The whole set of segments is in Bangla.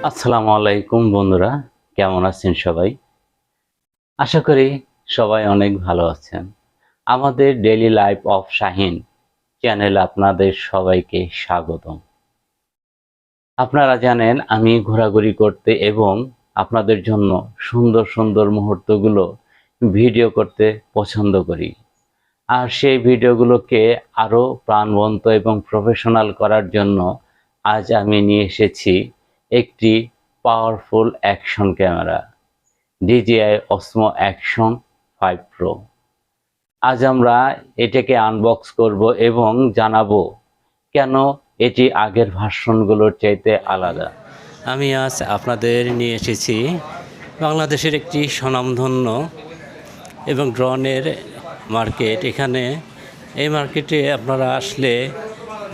আসসালামু আলাইকুম বন্ধুরা, কেমন আছেন সবাই? আশা করি সবাই অনেক ভালো আছেন। আমাদের ডেইলি লাইফ অফ শাহিন চ্যানেলে আপনাদের সবাইকে স্বাগতম। আপনারা জানেন আমি ঘোরাঘুরি করতে এবং আপনাদের জন্য সুন্দর সুন্দর মুহূর্তগুলো ভিডিও করতে পছন্দ করি। আর সেই ভিডিওগুলোকে আরও প্রাণবন্ত এবং প্রফেশনাল করার জন্য আজ আমি নিয়ে এসেছি একটি powerful action camera DJI Osmo Action 5 Pro। আজ আমরা এটাকে আনবক্স করব এবং জানাবো কেন এটি আগের ভার্সনগুলোর চাইতে আলাদা। আমি আজ আপনাদের নিয়ে এসেছি বাংলাদেশের একটি স্বনামধন্য এবং ড্রোনের মার্কেট। এখানে এই মার্কেটে আপনারা আসলে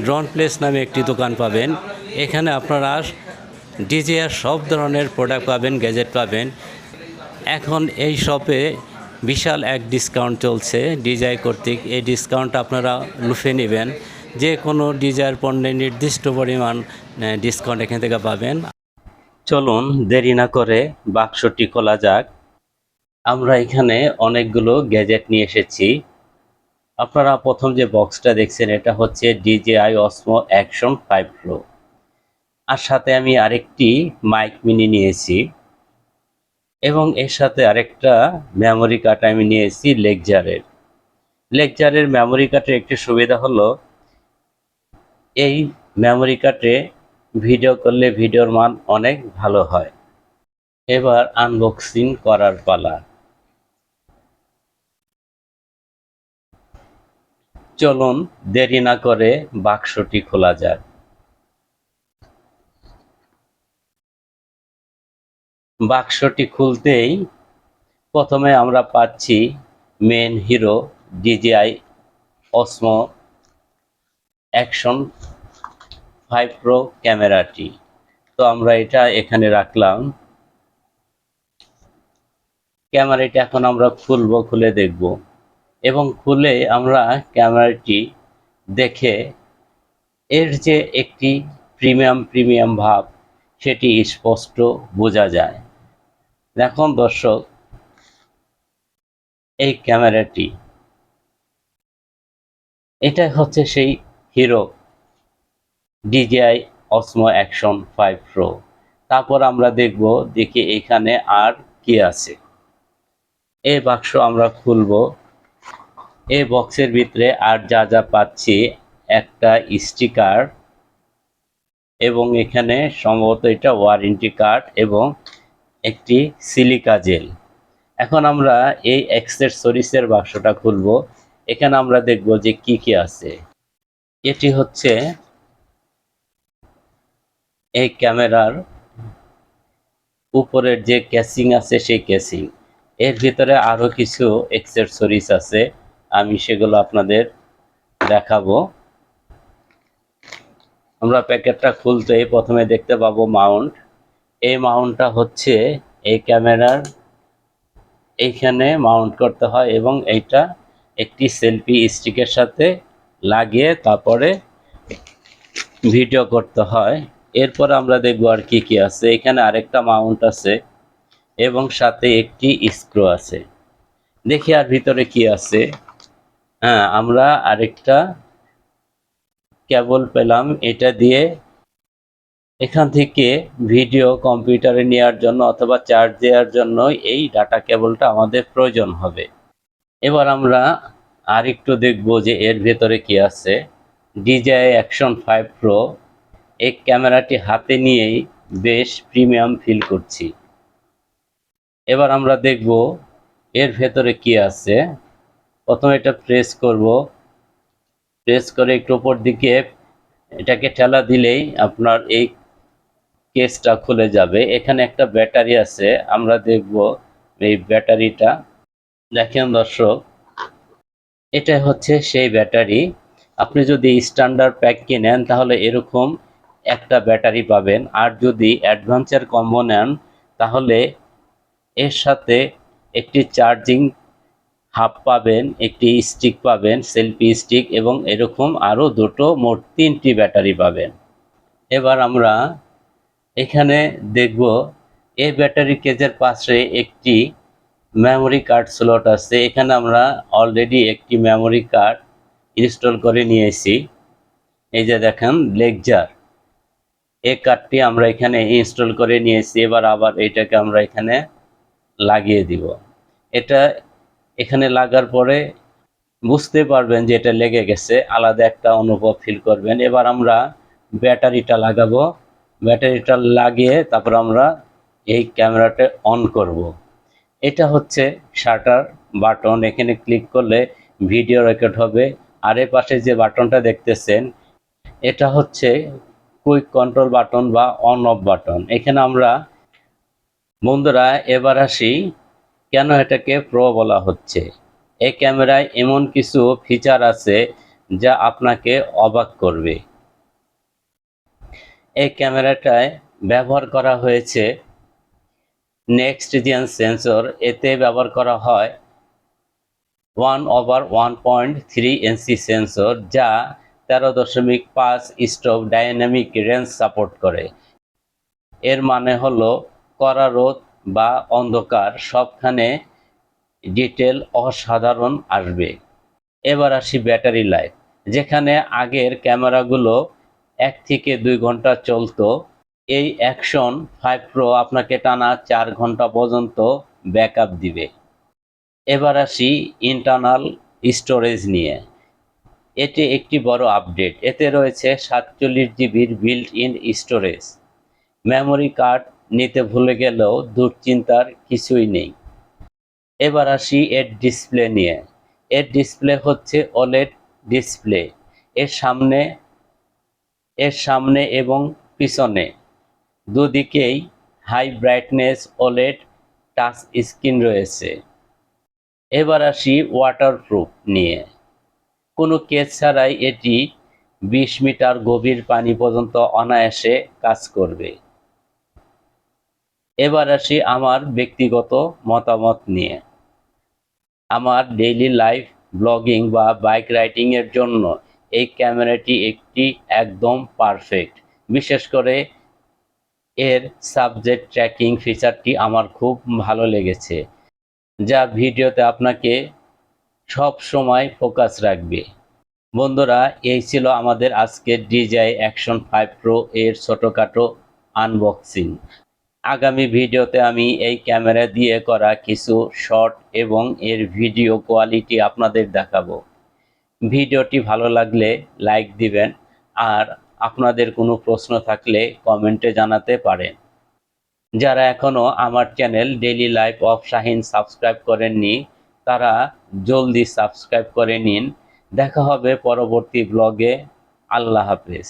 ড্রোন প্লেস নামে একটি দোকান পাবেন। এখানে আপনারা DJI সব ধরনের প্রোডাক্ট পাবেন, গ্যাজেট পাবেন। এখন এই শপে বিশাল এক ডিসকাউন্ট চলছে DJI কর্তৃক। এই ডিসকাউন্ট আপনারা লুফে নেবেন। যে কোনো DJI পণ্যের নির্দিষ্ট পরিমাণ ডিসকাউন্ট এখান থেকে পাবেন। চলুন দেরি না করে বাক্সটি খোলা যাক। আমরা এখানে অনেকগুলো গ্যাজেট নিয়ে এসেছি। আপনারা প্রথম যে বক্সটা দেখছেন এটা হচ্ছে DJI Osmo Action 5 Pro। আর সাথে আমি আরেকটি মাইক মিনি নিয়েছি এবং এর সাথে আরেকটা মেমোরি কার্ড আমি নিয়েছি লেকচারের মেমোরি কার্ডের একটি সুবিধা হলো এই মেমোরি কার্ডে ভিডিও করলে ভিডিওর মান অনেক ভালো হয়। এবার আনবক্সিং করার পালা। চলুন দেরি না করে বাক্সটি খোলা যাক। বাক্সটি খুলতেই প্রথমে আমরা পাচ্ছি main hero DJI Osmo Action 5 Pro ক্যামেরাটি। তো আমরা এটা এখানে রাখলাম। ক্যামেরাটি এখন আমরা খুলে দেখব এবং খুলে আমরা ক্যামেরাটি দেখে এর যে একটি প্রিমিয়াম ভাব সেটি স্পষ্ট বোঝা যায়। দেখুন দর্শক, এই ক্যামেরাটি এটা হচ্ছে সেই hero DJI Osmo Action 5 Pro। তারপর আমরা দেখি এখানে আর কি আছে। এই বাক্স আমরা খুলব। এই বক্সের ভিতরে আর যা পাচ্ছি একটা স্টিকার এবং এখানে সম্ভবত এটা ওয়ারেন্টি কার্ড এবং একটি সিলিকা জেল। এখন আমরা এই অ্যাক্সেসরিজের বাক্সটা খুলব। এখানে আমরা দেখব যে কি আছে। এটি হচ্ছে এই ক্যামেরার উপরের যে ক্যাসিং আছে সেই ক্যাসিং। এর ভিতরে আরো কিছু অ্যাক্সেসরিজ আছে, আমি সেগুলো আপনাদের দেখাবো। আমরা প্যাকেটটা খুলতেই প্রথমে দেখতে পাবো মাউন্ট। এই মাউন্টটা হচ্ছে এই ক্যামেরার এইখানে মাউন্ট করতে হয় এবং এইটা একটি সেলফি স্টিকের সাথে লাগিয়ে তারপরে ভিডিও করতে হয়। এরপর আমরা দেখবো আর কি আছে। এখানে আরেকটা মাউন্ট আছে এবং সাথে একটি স্ক্রু আছে। দেখি আর ভিতরে কি আছে। হ্যাঁ, আমরা আরেকটা কেবল পেলাম। এটা দিয়ে এখান থেকে ভিডিও কম্পিউটারে নেওয়ার জন্য অথবা চার্জ দেওয়ার জন্য এই ডাটা কেবলটা আমাদের প্রয়োজন হবে। এবার আমরা আরেকটু দেখব যে এর ভেতরে কি আছে। DJI Action 5 Pro এই ক্যামেরাটি হাতে নিয়েই বেশ প্রিমিয়াম ফিল করছি। এবার আমরা দেখব এর ভেতরে কি আছে। প্রথমে এটা প্রেস করব। প্রেস করে একটু উপর দিকে এটাকে ঠেলা দিলেই আপনার এই কেসটা খুলে যাবে। এখানে একটা ব্যাটারি আছে, আমরা দেখব এই ব্যাটারিটা। দেখেন দর্শক, এটা হচ্ছে সেই ব্যাটারি। আপনি যদি স্ট্যান্ডার্ড প্যাক কিনেন তাহলে এরকম একটা ব্যাটারি পাবেন, আর যদি অ্যাডভেঞ্চার কম্বো নেন তাহলে এর সাথে একটি চার্জিং হাব পাবেন, একটি স্টিক পাবেন, সেলফি স্টিক, এবং এরকম আরও দুটো, মোট 3টি ব্যাটারি পাবেন। এবার আমরা এখানে দেখব এই ব্যাটারি কেজের পাশে একটি মেমোরি কার্ড স্লট আছে। এখানে আমরা অলরেডি একটি মেমোরি কার্ড ইনস্টল করে নিয়েছি। এই যে দেখেন লেকজার, এই কার্ডটি আমরা এখানে ইনস্টল করে নিয়েছি। এবার আবার এটাকে আমরা এখানে লাগিয়ে দিব। এটা এখানে লাগার পরে বুঝতে পারবেন যে এটা লেগে গেছে, আলাদা একটা অনুভব ফিল করবেন। এবার আমরা ব্যাটারিটা লাগাবো। ব্যাটারিটা লাগিয়ে তারপর আমরা এই ক্যামেরাটা অন করব। এটা হচ্ছে শাটার বাটন, এখানে ক্লিক করলে ভিডিও রেকর্ড হবে। আর এর পাশে যে বাটনটা দেখতেছেন এটা হচ্ছে কুইক কন্ট্রোল বাটন বা অন অফ বাটন। এখানে আমরা বন্ধুরা এবার আসি কেন এটাকে প্রো বলা হচ্ছে। এই ক্যামেরায় এমন কিছু ফিচার আছে যা আপনাকে অবাক করবে। এই ক্যামেরাটায় ব্যবহার করা হয়েছে নেক্সট জেন সেন্সর। এতে ব্যবহার করা হয় 1/1.3 ইঞ্চি সেন্সর, যা 13.5 স্টপ ডাইনামিক রেঞ্জ সাপোর্ট করে। এর মানে হলো কড়া রোদ বা অন্ধকার সবখানে ডিটেল অসাধারণ আসবে। এবার আসি ব্যাটারি লাইফ। যেখানে আগের ক্যামেরাগুলো 1 থেকে 2 ঘন্টা চলতো, এই অ্যাকশন 5 প্রো আপনাকে টানা 4 ঘন্টা পর্যন্ত ব্যাকআপ দিবে। এবার আসি ইন্টারনাল স্টোরেজ নিয়ে। এটি একটি বড় আপডেট। এতে রয়েছে 47 জিবির built in storage. Memory card নিতে ভুলে গেলেও দুশ্চিন্তার কিছুই নেই। এবার আসি এর ডিসপ্লে নিয়ে। এর ডিসপ্লে হচ্ছে OLED ডিসপ্লে। এর সামনে এবং পিছনে দুদিকেই high brightness OLED touch screen রয়েছে। এবার আসি ওয়াটারপ্রুফ নিয়ে। কোনো কেস ছাড়াই এটি 20 মিটার গভীর পানি পর্যন্ত অনায়াসে কাজ করবে। এবার আসি আমার ব্যক্তিগত মতামত নিয়ে। আমার ডেইলি লাইফ ব্লগিং বা বাইক রাইডিং এর জন্য এই ক্যামেরাটি একদম পারফেক্ট। বিশেষ করে এর সাবজেক্ট ট্র্যাকিং ফিচারটি আমার খুব ভালো লেগেছে, যা ভিডিওতে আপনাকে সব সময় ফোকাস রাখবে। বন্ধুরা, এই ছিল আমাদের আজকের DJI Action 5 Pro এর ছোটখাটো আনবক্সিং। আগামী ভিডিওতে আমি এই ক্যামেরা দিয়ে করা কিছু শর্ট এবং এর ভিডিও কোয়ালিটি আপনাদের দেখাবো। ভিডিওটি ভালো লাগলে লাইক দিবেন, আর আপনাদের কোনো প্রশ্ন থাকলে কমেন্টে জানাতে পারেন। যারা এখনও আমার channel daily life of Shahin subscribe করেননি, তারা জলদি সাবস্ক্রাইব করে নিন। দেখা হবে পরবর্তী ব্লগে। আল্লাহ হাফেজ।